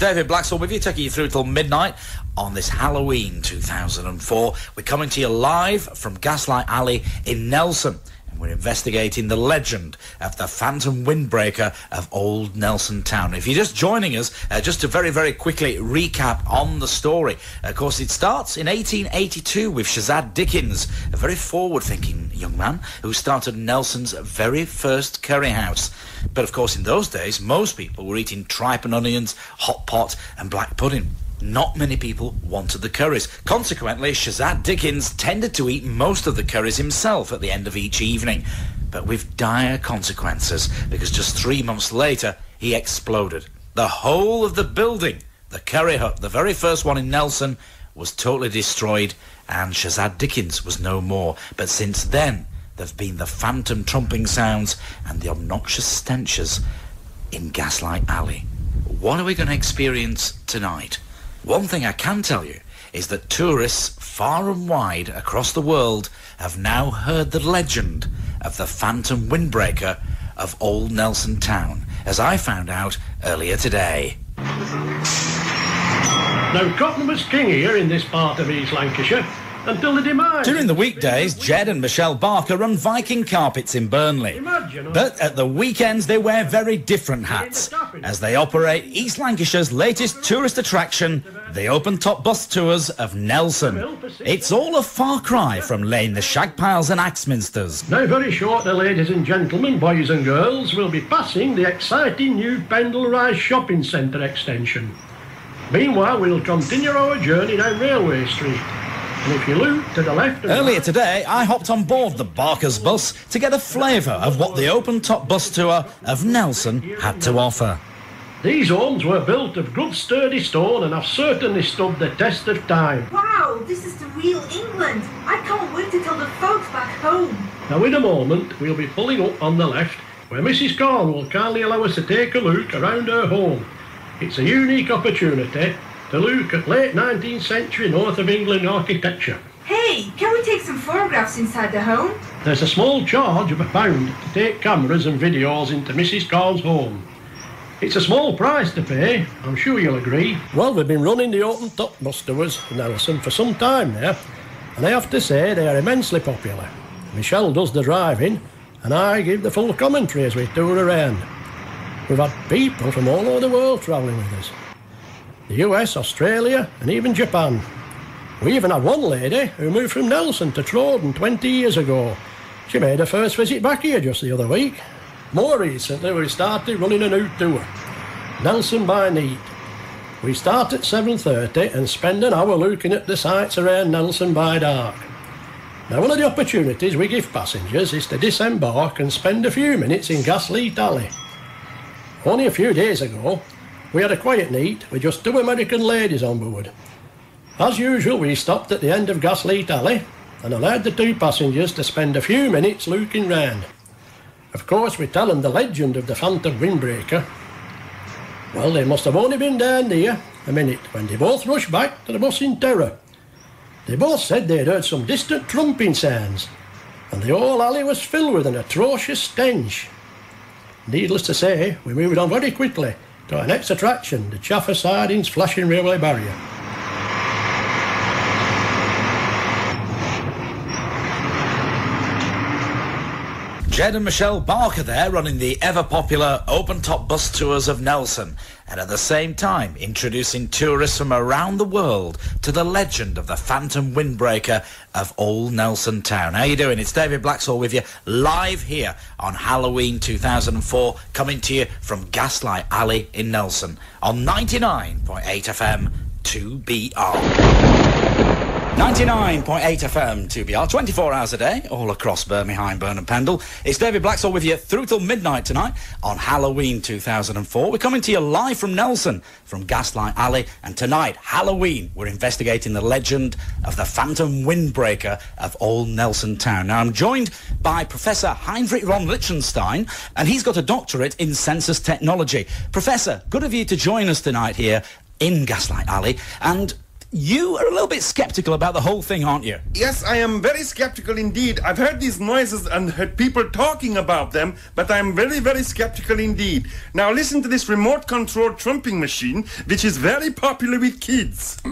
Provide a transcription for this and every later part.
David Blaxhall with you, taking you through till midnight on this Halloween 2004. We're coming to you live from Gaslight Alley in Nelson. We're investigating the legend of the Phantom Windbreaker of Old Nelson Town. If you're just joining us, just to very, very quickly recap on the story. Of course, it starts in 1882 with Shazad Dickens, a very forward-thinking young man who started Nelson's very first curry house. But of course, in those days, most people were eating tripe and onions, hot pot and black pudding. Not many people wanted the curries. Consequently, Shazad Dickens tended to eat most of the curries himself at the end of each evening, but with dire consequences, because just 3 months later, he exploded. The whole of the building, the curry hut, the very first one in Nelson, was totally destroyed, and Shazad Dickens was no more. But since then, there have been the phantom trumping sounds and the obnoxious stenches in Gaslight Alley. What are we going to experience tonight? One thing I can tell you is that tourists far and wide across the world have now heard the legend of the Phantom Windbreaker of Old Nelson Town, as I found out earlier today. Now, cotton was king here in this part of East Lancashire until the demise. During the weekdays, Jed and Michelle Barker run Viking carpets in Burnley. But at the weekends, they wear very different hats as they operate East Lancashire's latest tourist attraction, the open-top bus tours of Nelson. It's all a far cry from laying the shag piles and Axminsters. Now, very shortly, ladies and gentlemen, boys and girls, we'll be passing the exciting new Pendle Rise Shopping Centre extension. Meanwhile, we'll continue our journey down Railway Street. And if you look to the left... Earlier today, I hopped on board the Barker's bus to get a flavour of what the open-top bus tour of Nelson had to offer. These homes were built of good sturdy stone and have certainly stood the test of time. Wow, this is the real England. I can't wait to tell the folks back home. Now, in a moment, we'll be pulling up on the left, where Mrs. Corn will kindly allow us to take a look around her home. It's a unique opportunity to look at late 19th century north of England architecture. Hey, can we take some photographs inside the home? There's a small charge of £1 to take cameras and videos into Mrs. Corn's home. It's a small price to pay, I'm sure you'll agree. Well, we've been running the open-top bus tours in Nelson for some time now, and I have to say they are immensely popular. Michelle does the driving, and I give the full commentary as we tour around. We've had people from all over the world travelling with us. The US, Australia and even Japan. We even had one lady who moved from Nelson to Trodden 20 years ago. She made her first visit back here just the other week. More recently, we started running a new tour, Nelson by Night. We start at 7:30 and spend an hour looking at the sights around Nelson by dark. Now, one of the opportunities we give passengers is to disembark and spend a few minutes in Gaslight Alley. Only a few days ago, we had a quiet night with just 2 American ladies on board. As usual, we stopped at the end of Gaslight Alley and allowed the 2 passengers to spend a few minutes looking round. Of course, we tell them the legend of the Phantom Windbreaker. Well, they must have only been down there a minute when they both rushed back to the bus in terror. They both said they'd heard some distant trumping sounds, and the whole alley was filled with an atrocious stench. Needless to say, we moved on very quickly to our next attraction, the Chaffer Sidings Flashing Railway Barrier. Jed and Michelle Barker there running the ever-popular open-top bus tours of Nelson, and at the same time introducing tourists from around the world to the legend of the Phantom Windbreaker of Old Nelson Town. How you doing? It's David Blaxhall with you live here on Halloween 2004, coming to you from Gaslight Alley in Nelson on 99.8 FM 2BR. 99.8 FM 2BR, 24 hours a day, all across Birmingham, Burn and Pendle. It's David Blaxhall with you through till midnight tonight on Halloween 2004. We're coming to you live from Nelson, from Gaslight Alley, and tonight, Halloween, we're investigating the legend of the Phantom Windbreaker of Old Nelson Town. Now, I'm joined by Professor Heinrich von Lichtenstein, and he's got a doctorate in census technology. Professor, good of you to join us tonight here in Gaslight Alley, and you are a little bit sceptical about the whole thing, aren't you? Yes, I am very skeptical indeed. I've heard these noises and heard people talking about them, but I'm very, very skeptical indeed. Now listen to this remote-controlled trumping machine, which is very popular with kids.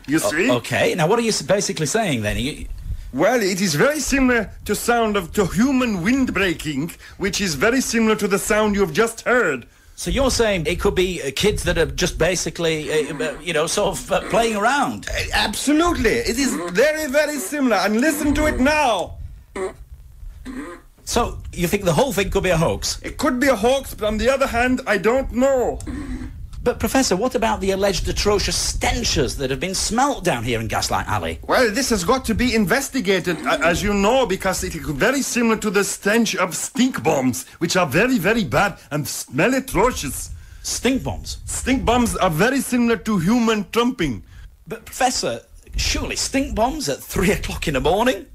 You see? Okay, now what are you basically saying then? Well, it is very similar to human windbreaking, which is very similar to the sound you've just heard. So you're saying it could be kids that are just basically, playing around? Absolutely. It is very, very similar. And listen to it now. So you think the whole thing could be a hoax? It could be a hoax, but on the other hand, I don't know. But, Professor, what about the alleged atrocious stenches that have been smelt down here in Gaslight Alley? Well, this has got to be investigated, as you know, because it is very similar to the stench of stink bombs, which are very, very bad and smell atrocious. Stink bombs? Stink bombs are very similar to human trumping. But, Professor, surely stink bombs at 3 o'clock in the morning?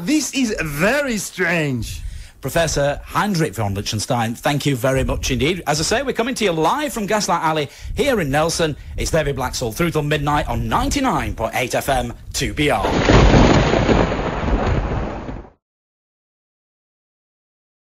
This is very strange. Professor Heinrich von Lichtenstein, thank you very much indeed. As I say, we're coming to you live from Gaslight Alley here in Nelson. It's David Blaxhall through till midnight on 99.8 FM 2BR.